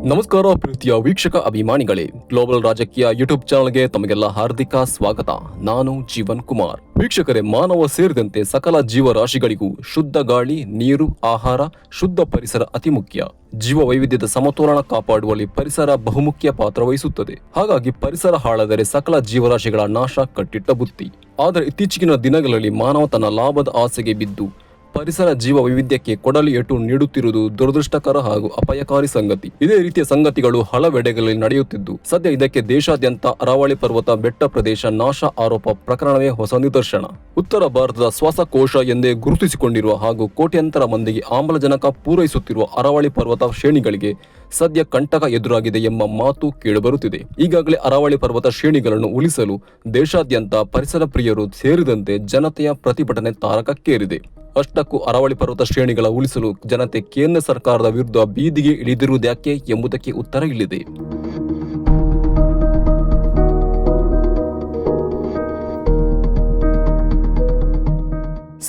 ನಮಸ್ಕಾರ ಪ್ರೀತಿಯ ವೀಕ್ಷಕ ಅಭಿಮಾನಿಗಳೇ, ಗ್ಲೋಬಲ್ ರಾಜಕೀಯ ಯೂಟ್ಯೂಬ್ ಚಾನಲ್ಗೆ ತಮಗೆಲ್ಲ ಹಾರ್ದಿಕ ಸ್ವಾಗತ. ನಾನು ಜೀವನ್ ಕುಮಾರ್. ವೀಕ್ಷಕರೇ, ಮಾನವ ಸೇರಿದಂತೆ ಸಕಲ ಜೀವರಾಶಿಗಳಿಗೂ ಶುದ್ಧ ಗಾಳಿ, ನೀರು, ಆಹಾರ, ಶುದ್ಧ ಪರಿಸರ ಅತಿ ಮುಖ್ಯ. ಜೀವ ವೈವಿಧ್ಯದ ಸಮತೋಲನ ಕಾಪಾಡುವಲ್ಲಿ ಪರಿಸರ ಬಹುಮುಖ್ಯ ಪಾತ್ರ ವಹಿಸುತ್ತದೆ. ಹಾಗಾಗಿ ಪರಿಸರ ಹಾಳಾದರೆ ಸಕಲ ಜೀವರಾಶಿಗಳ ನಾಶ ಕಟ್ಟಿಟ್ಟ ಬುತ್ತಿ. ಆದರೆ ಇತ್ತೀಚಿನ ದಿನಗಳಲ್ಲಿ ಮಾನವ ತನ್ನ ಲಾಭದ ಆಸೆಗೆ ಬಿದ್ದು ಪರಿಸರ ಜೀವ ವೈವಿಧ್ಯಕ್ಕೆ ಕೊಡಲಿ ಏಟು ನೀಡುತ್ತಿರುವುದು ದುರದೃಷ್ಟಕರ ಹಾಗೂ ಅಪಾಯಕಾರಿ ಸಂಗತಿ. ಇದೇ ರೀತಿಯ ಸಂಗತಿಗಳು ಹಲವೆಡೆಗಳಲ್ಲಿ ನಡೆಯುತ್ತಿದ್ದು, ಸದ್ಯ ಇದಕ್ಕೆ ದೇಶಾದ್ಯಂತ ಅರಾವಳಿ ಪರ್ವತ ಬೆಟ್ಟ ಪ್ರದೇಶ ನಾಶ ಆರೋಪ ಪ್ರಕರಣವೇ ಹೊಸ ನಿದರ್ಶನ. ಉತ್ತರ ಭಾರತದ ಶ್ವಾಸಕೋಶ ಎಂದೇ ಗುರುತಿಸಿಕೊಂಡಿರುವ ಹಾಗೂ ಕೋಟ್ಯಂತರ ಮಂದಿಗೆ ಆಮ್ಲಜನಕ ಪೂರೈಸುತ್ತಿರುವ ಅರಾವಳಿ ಪರ್ವತ ಶ್ರೇಣಿಗಳಿಗೆ ಸದ್ಯ ಕಂಟಕ ಎದುರಾಗಿದೆ ಎಂಬ ಮಾತು ಕೇಳಿಬರುತ್ತಿದೆ. ಈಗಾಗಲೇ ಅರಾವಳಿ ಪರ್ವತ ಶ್ರೇಣಿಗಳನ್ನು ಉಳಿಸಲು ದೇಶಾದ್ಯಂತ ಪರಿಸರ ಪ್ರಿಯರು ಸೇರಿದಂತೆ ಜನತೆಯ ಪ್ರತಿಭಟನೆ ತಾರಕಕ್ಕೇರಿದೆ. ಅಷ್ಟಕ್ಕೂ ಅರಾವಳಿ ಪರ್ವತ ಶ್ರೇಣಿಗಳ ಉಳಿಸಲು ಜನತೆ ಕೇಂದ್ರ ಸರ್ಕಾರದ ವಿರುದ್ಧ ಬೀದಿಗೆ ಇಳಿದಿರುವುದ್ಯಾಕೆ ಎಂಬುದಕ್ಕೆ ಉತ್ತರ ಇಲ್ಲಿದೆ.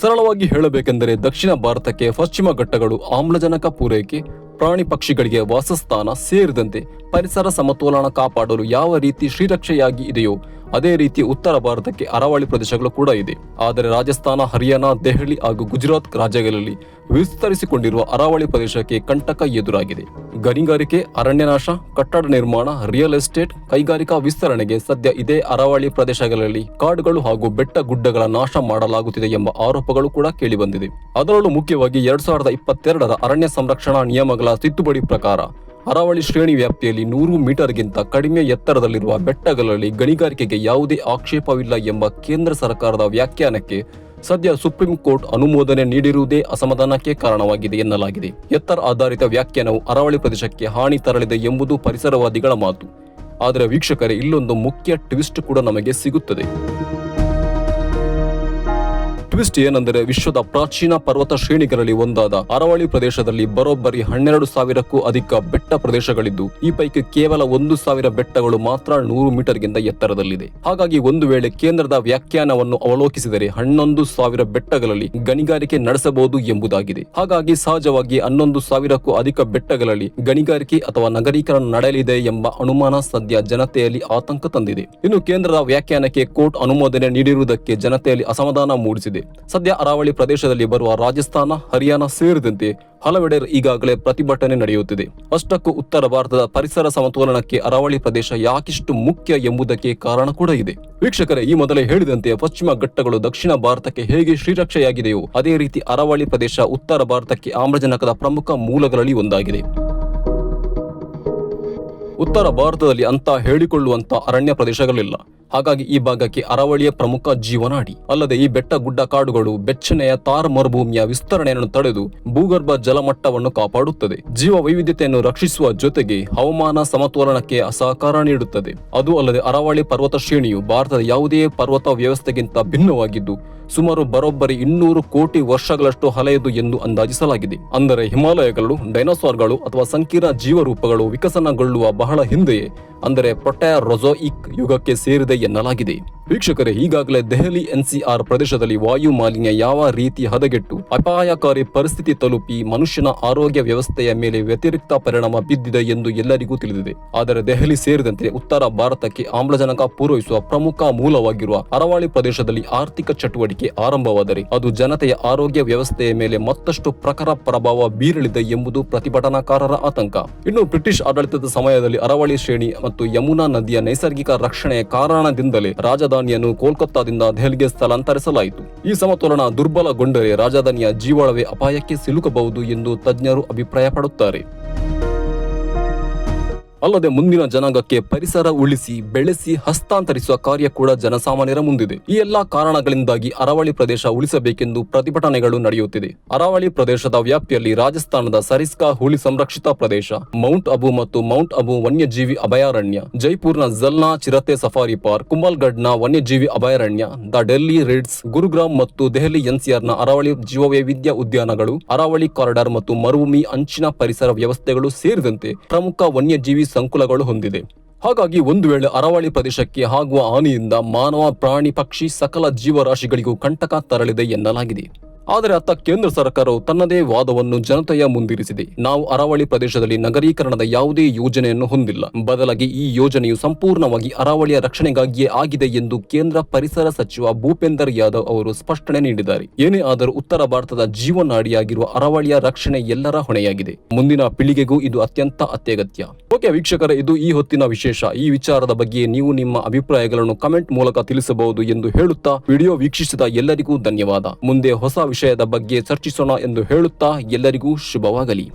ಸರಳವಾಗಿ ಹೇಳಬೇಕೆಂದರೆ ದಕ್ಷಿಣ ಭಾರತಕ್ಕೆ ಪಶ್ಚಿಮ ಘಟ್ಟಗಳು ಆಮ್ಲಜನಕ ಪೂರೈಕೆ, ಪ್ರಾಣಿ ಪಕ್ಷಿಗಳಿಗೆ ವಾಸಸ್ಥಾನ ಸೇರಿದಂತೆ ಪರಿಸರ ಸಮತೋಲನ ಕಾಪಾಡಲು ಯಾವ ರೀತಿ ಶ್ರೀರಕ್ಷೆಯಾಗಿ ಇದೆಯೋ ಅದೇ ರೀತಿ ಉತ್ತರ ಭಾರತಕ್ಕೆ ಅರಾವಳಿ ಪ್ರದೇಶಗಳು ಕೂಡ ಇದೆ. ಆದರೆ ರಾಜಸ್ಥಾನ, ಹರಿಯಾಣ, ದೆಹಲಿ ಹಾಗೂ ಗುಜರಾತ್ ರಾಜ್ಯಗಳಲ್ಲಿ ವಿಸ್ತರಿಸಿಕೊಂಡಿರುವ ಅರಾವಳಿ ಪ್ರದೇಶಕ್ಕೆ ಕಂಟಕ ಎದುರಾಗಿದೆ. ಗಣಿಗಾರಿಕೆ, ಅರಣ್ಯನಾಶ, ಕಟ್ಟಡ ನಿರ್ಮಾಣ, ರಿಯಲ್ ಎಸ್ಟೇಟ್, ಕೈಗಾರಿಕಾ ವಿಸ್ತರಣೆಗೆ ಸದ್ಯ ಇದೇ ಅರಾವಳಿ ಪ್ರದೇಶಗಳಲ್ಲಿ ಕಾಡುಗಳು ಹಾಗೂ ಬೆಟ್ಟ ಗುಡ್ಡಗಳ ನಾಶ ಮಾಡಲಾಗುತ್ತಿದೆ ಎಂಬ ಆರೋಪಗಳು ಕೂಡ ಕೇಳಿಬಂದಿದೆ. ಅದರಲ್ಲೂ ಮುಖ್ಯವಾಗಿ 2022ರ ಅರಣ್ಯ ಸಂರಕ್ಷಣಾ ನಿಯಮಗಳ ತಿದ್ದುಪಡಿ ಪ್ರಕಾರ ಅರಾವಳಿ ಶ್ರೇಣಿ ವ್ಯಾಪ್ತಿಯಲ್ಲಿ 100 ಮೀಟರ್ಗಿಂತ ಕಡಿಮೆ ಎತ್ತರದಲ್ಲಿರುವ ಬೆಟ್ಟಗಳಲ್ಲಿ ಗಣಿಗಾರಿಕೆಗೆ ಯಾವುದೇ ಆಕ್ಷೇಪವಿಲ್ಲ ಎಂಬ ಕೇಂದ್ರ ಸರ್ಕಾರದ ವ್ಯಾಖ್ಯಾನಕ್ಕೆ ಸದ್ಯ ಸುಪ್ರೀಂ ಕೋರ್ಟ್ ಅನುಮೋದನೆ ನೀಡಿರುವುದೇ ಅಸಮಾಧಾನಕ್ಕೆ ಕಾರಣವಾಗಿದೆ ಎನ್ನಲಾಗಿದೆ. ಎತ್ತರ ಆಧಾರಿತ ವ್ಯಾಖ್ಯಾನವು ಅರಾವಳಿ ಪ್ರದೇಶಕ್ಕೆ ಹಾನಿ ತರಲಿದೆ ಎಂಬುದು ಪರಿಸರವಾದಿಗಳ ಮಾತು. ಆದರೆ ವೀಕ್ಷಕರೇ, ಇಲ್ಲೊಂದು ಮುಖ್ಯ ಟ್ವಿಸ್ಟ್ ಕೂಡ ನಮಗೆ ಸಿಗುತ್ತದೆ. ಟ್ವಿಸ್ಟ್ ಏನೆಂದರೆ, ವಿಶ್ವದ ಪ್ರಾಚೀನ ಪರ್ವತ ಶ್ರೇಣಿಗಳಲ್ಲಿ ಒಂದಾದ ಅರಾವಳಿ ಪ್ರದೇಶದಲ್ಲಿ ಬರೋಬ್ಬರಿ 12,000ಕ್ಕೂ ಅಧಿಕ ಬೆಟ್ಟ ಪ್ರದೇಶಗಳಿದ್ದು, ಈ ಪೈಕಿ ಕೇವಲ 1,000 ಬೆಟ್ಟಗಳು ಮಾತ್ರ 100 ಮೀಟರ್ಗಿಂತ ಎತ್ತರದಲ್ಲಿದೆ. ಹಾಗಾಗಿ ಒಂದು ವೇಳೆ ಕೇಂದ್ರದ ವ್ಯಾಖ್ಯಾನವನ್ನು ಅವಲೋಕಿಸಿದರೆ 11,000 ಬೆಟ್ಟಗಳಲ್ಲಿ ಗಣಿಗಾರಿಕೆ ನಡೆಸಬಹುದು ಎಂಬುದಾಗಿದೆ. ಹಾಗಾಗಿ ಸಹಜವಾಗಿ 11,000ಕ್ಕೂ ಅಧಿಕ ಬೆಟ್ಟಗಳಲ್ಲಿ ಗಣಿಗಾರಿಕೆ ಅಥವಾ ನಗರೀಕರಣ ನಡೆಯಲಿದೆ ಎಂಬ ಅನುಮಾನ ಸದ್ಯ ಜನತೆಯಲ್ಲಿ ಆತಂಕ ತಂದಿದೆ. ಇನ್ನು ಕೇಂದ್ರದ ವ್ಯಾಖ್ಯಾನಕ್ಕೆ ಕೋರ್ಟ್ ಅನುಮೋದನೆ ನೀಡಿರುವುದಕ್ಕೆ ಜನತೆಯಲ್ಲಿ ಅಸಮಾಧಾನ ಮೂಡಿಸಿದೆ. ಸದ್ಯ ಅರಾವಳಿ ಪ್ರದೇಶದಲ್ಲಿ ಬರುವ ರಾಜಸ್ಥಾನ, ಹರಿಯಾಣ ಸೇರಿದಂತೆ ಹಲವೆಡೆ ಈಗಾಗಲೇ ಪ್ರತಿಭಟನೆ ನಡೆಯುತ್ತಿದೆ. ಅಷ್ಟಕ್ಕೂ ಉತ್ತರ ಭಾರತದ ಪರಿಸರ ಸಮತೋಲನಕ್ಕೆ ಅರಾವಳಿ ಪ್ರದೇಶ ಯಾಕಿಷ್ಟು ಮುಖ್ಯ ಎಂಬುದಕ್ಕೆ ಕಾರಣ ಕೂಡ ಇದೆ. ವೀಕ್ಷಕರೇ, ಈ ಮೊದಲೇ ಹೇಳಿದಂತೆ ಪಶ್ಚಿಮ ಘಟ್ಟಗಳು ದಕ್ಷಿಣ ಭಾರತಕ್ಕೆ ಹೇಗೆ ಶ್ರೀರಕ್ಷೆಯಾಗಿದೆಯೋ ಅದೇ ರೀತಿ ಅರಾವಳಿ ಪ್ರದೇಶ ಉತ್ತರ ಭಾರತಕ್ಕೆ ಆಮ್ಲಜನಕದ ಪ್ರಮುಖ ಮೂಲಗಳಲ್ಲಿ ಒಂದಾಗಿದೆ. ಉತ್ತರ ಭಾರತದಲ್ಲಿ ಅಂತ ಹೇಳಿಕೊಳ್ಳುವಂತ ಅರಣ್ಯ ಪ್ರದೇಶಗಳಿಲ್ಲ. ಹಾಗಾಗಿ ಈ ಭಾಗಕ್ಕೆ ಅರಾವಳಿಯ ಪ್ರಮುಖ ಜೀವನಾಡಿ. ಅಲ್ಲದೆ ಈ ಬೆಟ್ಟ ಗುಡ್ಡ ಕಾಡುಗಳು ಬೆಚ್ಚನೆಯ ತಾರ್ ಮರುಭೂಮಿಯ ವಿಸ್ತರಣೆಯನ್ನು ತಡೆದು ಭೂಗರ್ಭ ಜಲಮಟ್ಟವನ್ನು ಕಾಪಾಡುತ್ತದೆ. ಜೀವ ವೈವಿಧ್ಯತೆಯನ್ನು ರಕ್ಷಿಸುವ ಜೊತೆಗೆ ಹವಾಮಾನ ಸಮತೋಲನಕ್ಕೆ ಸಹಕಾರ ನೀಡುತ್ತದೆ. ಅದು ಅಲ್ಲದೆ ಅರಾವಳಿ ಪರ್ವತ ಶ್ರೇಣಿಯು ಭಾರತದ ಯಾವುದೇ ಪರ್ವತ ವ್ಯವಸ್ಥೆಗಿಂತ ಭಿನ್ನವಾಗಿದ್ದು ಸುಮಾರು ಬರೋಬ್ಬರಿ 200 ಕೋಟಿ ವರ್ಷಗಳಷ್ಟು ಹಳೆಯದು ಎಂದು ಅಂದಾಜಿಸಲಾಗಿದೆ. ಅಂದರೆ ಹಿಮಾಲಯಗಳು, ಡೈನೋಸಾರ್ಗಳು ಅಥವಾ ಸಂಕೀರ್ಣ ಜೀವರೂಪಗಳು ವಿಕಸನಗೊಳ್ಳುವ ಬಹಳ ಹಿಂದೆಯೇ, ಅಂದರೆ ಪ್ರೊಟೆರೋಜೋಯಿಕ್ ಯುಗಕ್ಕೆ ಸೇರಿದೆ ಎನ್ನಲಾಗಿದೆ. ವೀಕ್ಷಕರೇ, ಈಗಾಗಲೇ ದೆಹಲಿ NCR ಪ್ರದೇಶದಲ್ಲಿ ವಾಯು ಮಾಲಿನ್ಯ ಯಾವ ರೀತಿ ಹದಗೆಟ್ಟು ಅಪಾಯಕಾರಿ ಪರಿಸ್ಥಿತಿ ತಲುಪಿ ಮನುಷ್ಯನ ಆರೋಗ್ಯ ವ್ಯವಸ್ಥೆಯ ಮೇಲೆ ವ್ಯತಿರಿಕ್ತ ಪರಿಣಾಮ ಬಿದ್ದಿದೆ ಎಂದು ಎಲ್ಲರಿಗೂ ತಿಳಿದಿದೆ. ಆದರೆ ದೆಹಲಿ ಸೇರಿದಂತೆ ಉತ್ತರ ಭಾರತಕ್ಕೆ ಆಮ್ಲಜನಕ ಪೂರೈಸುವ ಪ್ರಮುಖ ಮೂಲವಾಗಿರುವ ಅರಾವಳಿ ಪ್ರದೇಶದಲ್ಲಿ ಆರ್ಥಿಕ ಚಟುವಟಿಕೆ ಆರಂಭವಾದರೆ ಅದು ಜನತೆಯ ಆರೋಗ್ಯ ವ್ಯವಸ್ಥೆಯ ಮೇಲೆ ಮತ್ತಷ್ಟು ಪ್ರಖರ ಪ್ರಭಾವ ಬೀರಲಿದೆ ಎಂಬುದು ಪ್ರತಿಭಟನಾಕಾರರ ಆತಂಕ. ಇನ್ನು ಬ್ರಿಟಿಷ್ ಆಡಳಿತದ ಸಮಯದಲ್ಲಿ ಅರಾವಳಿ ಶ್ರೇಣಿ ಮತ್ತು ಯಮುನಾ ನದಿಯ ನೈಸರ್ಗಿಕ ರಕ್ಷಣೆಯ ಕಾರಣದಿಂದಲೇ ರಾಜಧಾನಿಯನ್ನು ಕೋಲ್ಕತ್ತಾದಿಂದ ದೆಹಲಿಗೆ ಸ್ಥಳಾಂತರಿಸಲಾಯಿತು. ಈ ಸಮತೋಲನ ದುರ್ಬಲಗೊಂಡರೆ ರಾಜಧಾನಿಯ ಜೀವಾಳವೇ ಅಪಾಯಕ್ಕೆ ಸಿಲುಕಬಹುದು ಎಂದು ತಜ್ಞರು ಅಭಿಪ್ರಾಯಪಡುತ್ತಾರೆ. ಅಲ್ಲದೆ ಮುಂದಿನ ಜನಾಂಗಕ್ಕೆ ಪರಿಸರ ಉಳಿಸಿ ಬೆಳೆಸಿ ಹಸ್ತಾಂತರಿಸುವ ಕಾರ್ಯ ಕೂಡ ಜನಸಾಮಾನ್ಯರ ಮುಂದಿದೆ. ಈ ಎಲ್ಲಾ ಕಾರಣಗಳಿಂದಾಗಿ ಅರಾವಳಿ ಪ್ರದೇಶ ಉಳಿಸಬೇಕೆಂದು ಪ್ರತಿಭಟನೆಗಳು ನಡೆಯುತ್ತಿದೆ. ಅರಾವಳಿ ಪ್ರದೇಶದ ವ್ಯಾಪ್ತಿಯಲ್ಲಿ ರಾಜಸ್ಥಾನದ ಸರಿಸ್ಕಾ ಹುಲಿ ಸಂರಕ್ಷಿತ ಪ್ರದೇಶ, ಮೌಂಟ್ ಅಬು ಮತ್ತು ಮೌಂಟ್ ಅಬು ವನ್ಯಜೀವಿ ಅಭಯಾರಣ್ಯ, ಜೈಪುರ್ನ ಜಲ್ನಾ ಚಿರತೆ ಸಫಾರಿ ಪಾರ್ಕ್, ಕುಂಭಲ್ಗಢ್ನ ವನ್ಯಜೀವಿ ಅಭಯಾರಣ್ಯ, ದ ಡೆಲ್ಲಿ ರೇಡ್ಸ್, ಗುರುಗ್ರಾಮ್ ಮತ್ತು ದೆಹಲಿ NCRನ ಅರಾವಳಿ ಜೀವವೈವಿಧ್ಯ ಉದ್ಯಾನಗಳು, ಅರಾವಳಿ ಕಾರಿಡಾರ್ ಮತ್ತು ಮರುಭೂಮಿ ಅಂಚಿನ ಪರಿಸರ ವ್ಯವಸ್ಥೆಗಳು ಸೇರಿದಂತೆ ಪ್ರಮುಖ ವನ್ಯಜೀವಿ ಸಂಕುಲಗಳು ಹೊಂದಿದೆ. ಹಾಗಾಗಿ ಒಂದು ವೇಳೆ ಅರಾವಳಿ ಪ್ರದೇಶಕ್ಕೆ ಆಗುವ ಹಾನಿಯಿಂದ ಮಾನವ, ಪ್ರಾಣಿ, ಪಕ್ಷಿ ಸಕಲ ಜೀವರಾಶಿಗಳಿಗೂ ಕಂಟಕ ತರಲಿದೆ ಎನ್ನಲಾಗಿದೆ. ಆದರೆ ಅತ್ತ ಕೇಂದ್ರ ಸರ್ಕಾರವು ತನ್ನದೇ ವಾದವನ್ನು ಜನತೆಯ ಮುಂದಿರಿಸಿದೆ. ನಾವು ಅರಾವಳಿ ಪ್ರದೇಶದಲ್ಲಿ ನಗರೀಕರಣದ ಯಾವುದೇ ಯೋಜನೆಯನ್ನು ಹೊಂದಿಲ್ಲ, ಬದಲಾಗಿ ಈ ಯೋಜನೆಯು ಸಂಪೂರ್ಣವಾಗಿ ಅರಾವಳಿಯ ರಕ್ಷಣೆಗಾಗಿಯೇ ಆಗಿದೆ ಎಂದು ಕೇಂದ್ರ ಪರಿಸರ ಸಚಿವ ಭೂಪೇಂದರ್ ಯಾದವ್ ಅವರು ಸ್ಪಷ್ಟನೆ ನೀಡಿದ್ದಾರೆ. ಏನೇ ಆದರೂ ಉತ್ತರ ಭಾರತದ ಜೀವನಾಡಿಯಾಗಿರುವ ಅರಾವಳಿಯ ರಕ್ಷಣೆ ಎಲ್ಲರ ಹೊಣೆಯಾಗಿದೆ. ಮುಂದಿನ ಪೀಳಿಗೆಗೂ ಇದು ಅತ್ಯಂತ ಅತ್ಯಗತ್ಯ. ಓಕೆ ವೀಕ್ಷಕರೇ, ಇದು ಈ ಹೊತ್ತಿನ ವಿಶೇಷ. ಈ ವಿಚಾರದ ಬಗ್ಗೆ ನೀವು ನಿಮ್ಮ ಅಭಿಪ್ರಾಯಗಳನ್ನು ಕಮೆಂಟ್ ಮೂಲಕ ತಿಳಿಸಬಹುದು ಎಂದು ಹೇಳುತ್ತಾ ವಿಡಿಯೋ ವೀಕ್ಷಿಸಿದ ಎಲ್ಲರಿಗೂ ಧನ್ಯವಾದ. ಮುಂದೆ ಹೊಸ ವಿಷಯದ ಬಗ್ಗೆ ಚರ್ಚಿಸೋಣ ಎಂದು ಹೇಳುತ್ತಾ ಎಲ್ಲರಿಗೂ ಶುಭವಾಗಲಿ.